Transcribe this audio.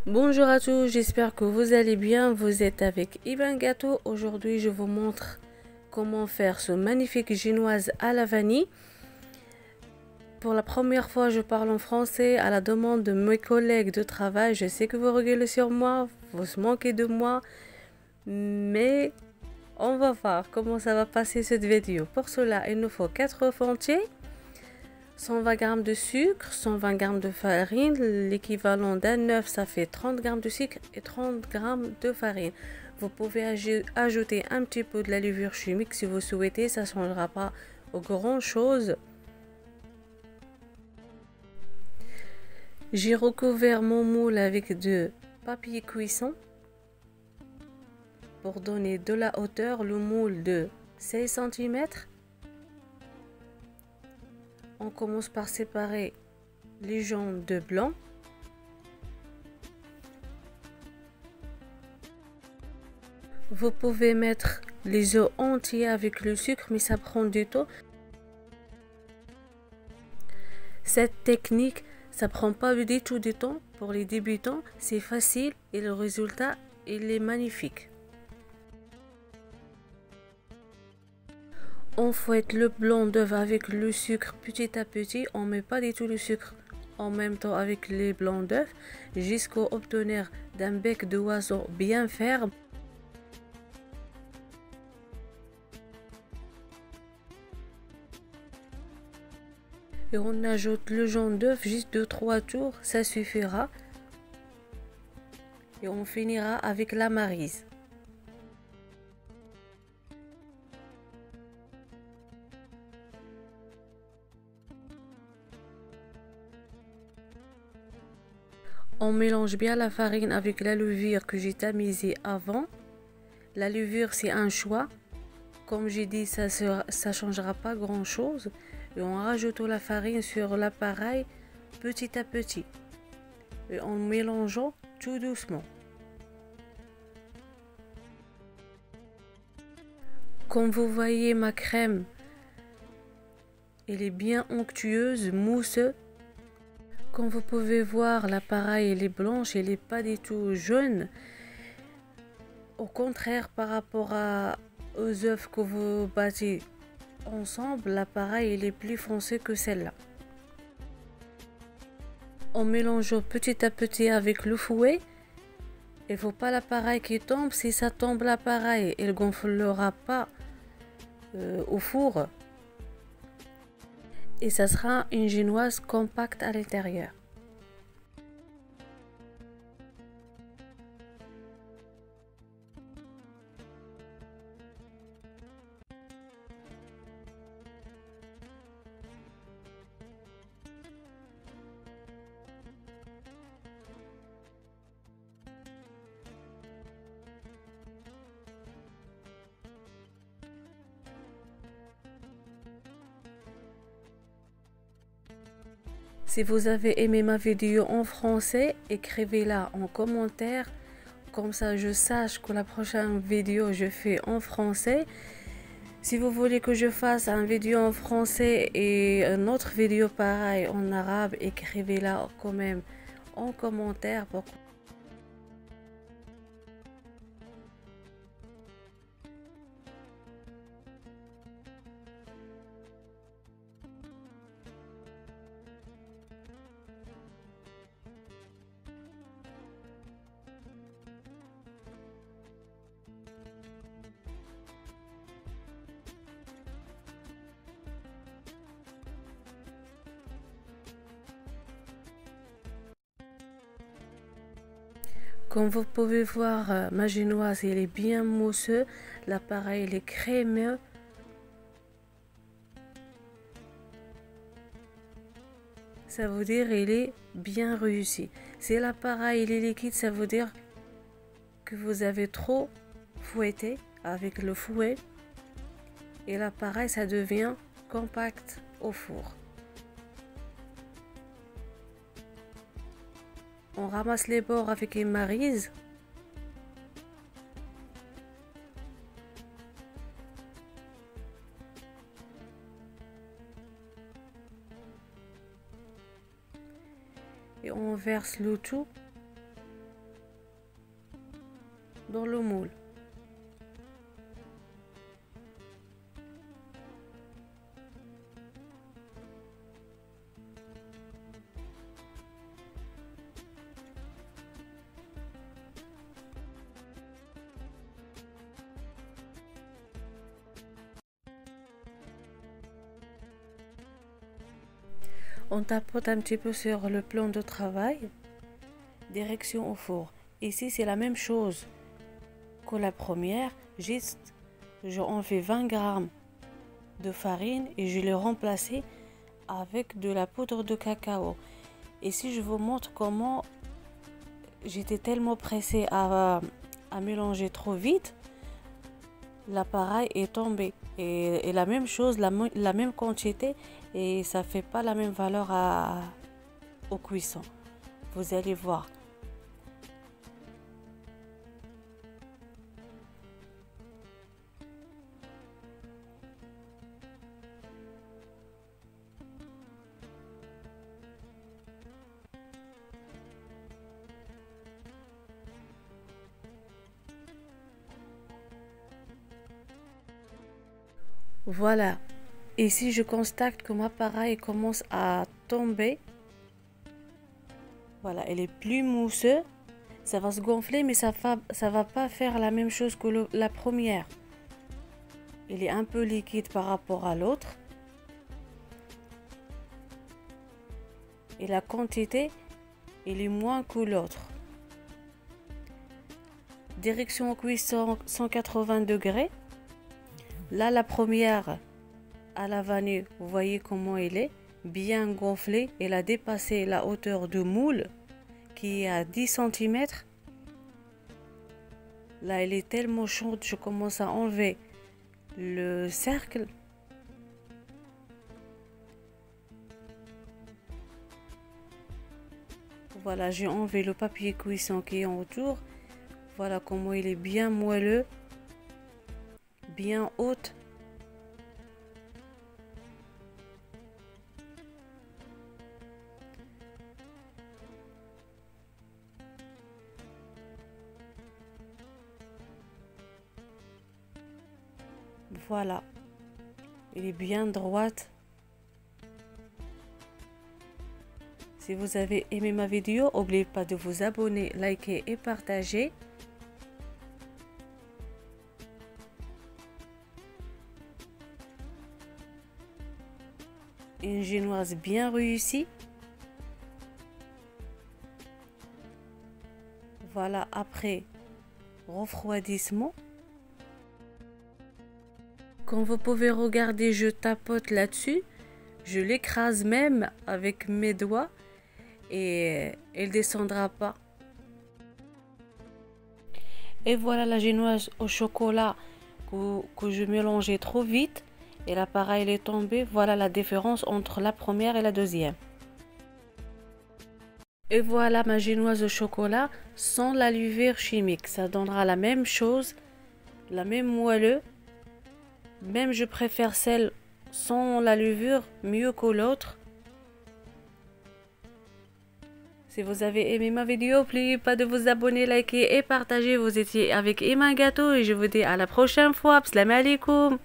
Bonjour à tous, j'espère que vous allez bien. Vous êtes avec Ivan Gâteau. Aujourd'hui, je vous montre comment faire ce magnifique génoise à la vanille. Pour la première fois, je parle en français à la demande de mes collègues de travail. Je sais que vous rigolez sur moi, vous se moquez de moi, mais on va voir comment ça va passer cette vidéo. Pour cela, il nous faut 4 œufs entiers, 120 g de sucre, 120 g de farine, l'équivalent d'un œuf, ça fait 30 g de sucre et 30 g de farine. Vous pouvez ajouter un petit peu de la levure chimique si vous souhaitez, ça ne changera pas grand chose. J'ai recouvert mon moule avec de papier cuisson pour donner de la hauteur, le moule de 16 cm. On commence par séparer les jaunes de blanc. Vous pouvez mettre les œufs entiers avec le sucre, mais ça prend du temps. Cette technique, ça prend pas du tout du temps. Pour les débutants, c'est facile et le résultat, il est magnifique. On fouette le blanc d'œuf avec le sucre petit à petit. On met pas du tout le sucre en même temps avec les blancs d'œuf jusqu'à obtenir d'un bec d'oiseau bien ferme. Et on ajoute le jaune d'œuf, juste 2-3 tours, ça suffira. Et on finira avec la maryse. On mélange bien la farine avec la levure que j'ai tamisée avant. La levure, c'est un choix. Comme j'ai dit, ça changera pas grand chose. Et on rajoute la farine sur l'appareil petit à petit. Et en mélangeant tout doucement. Comme vous voyez, ma crème, elle est bien onctueuse, mousseuse. Comme vous pouvez voir, l'appareil elle est blanche, elle n'est pas du tout jaune. Au contraire, par rapport aux œufs que vous battez ensemble, l'appareil il est plus foncé que celle-là. En mélangeant petit à petit avec le fouet, il ne faut pas l'appareil qui tombe. Si ça tombe, l'appareil il gonflera pas au four. Et ça sera une génoise compacte à l'intérieur. Si vous avez aimé ma vidéo en français, écrivez-la en commentaire. Comme ça, je sache que la prochaine vidéo, je fais en français. Si vous voulez que je fasse une vidéo en français et une autre vidéo pareille en arabe, écrivez-la quand même en commentaire pour Comme vous pouvez voir, ma génoise elle est bien mousseuse, l'appareil il est crémeux. Ça veut dire il est bien réussi. Si l'appareil il est liquide, ça veut dire que vous avez trop fouetté avec le fouet et l'appareil ça devient compact au four. On ramasse les bords avec une maryse. Et on verse le tout dans le moule. On tapote un petit peu sur le plan de travail, direction au four. Ici, c'est la même chose que la première, juste j'en fais 20 grammes de farine et je l'ai remplacé avec de la poudre de cacao. Ici, je vous montre comment j'étais tellement pressée à mélanger trop vite, l'appareil est tombé. Et la même chose, la même quantité, et ça fait pas la même valeur au cuisson. Vous allez voir. Voilà. Ici, je constate que mon appareil commence à tomber. Voilà, elle est plus mousseuse. Ça va se gonfler, mais ça va pas faire la même chose que la première. Il est un peu liquide par rapport à l'autre. Et la quantité, il est moins que l'autre. Direction cuisson 180 degrés. Là, la première à la vanille, vous voyez comment elle est bien gonflée. Elle a dépassé la hauteur du moule qui est à 10 cm. Là, elle est tellement chaude, je commence à enlever le cercle. Voilà, j'ai enlevé le papier cuisson qui est en autour. Voilà comment il est bien moelleux, bien haute. Voilà, il est bien droite. Si vous avez aimé ma vidéo, n'oubliez pas de vous abonner, liker et partager. Une génoise bien réussie. Voilà, après refroidissement. Comme vous pouvez regarder, je tapote là-dessus. Je l'écrase même avec mes doigts et elle descendra pas. Et voilà la génoise au chocolat que je mélangeais trop vite et l'appareil est tombé. Voilà la différence entre la première et la deuxième. Et voilà ma génoise au chocolat sans la levure chimique. Ça donnera la même chose, la même moelleux. Même je préfère celle sans la levure mieux que l'autre. Si vous avez aimé ma vidéo, n'oubliez pas de vous abonner, liker et partager. Vous étiez avec Iman Gâteau et je vous dis à la prochaine fois. Salam alaikum.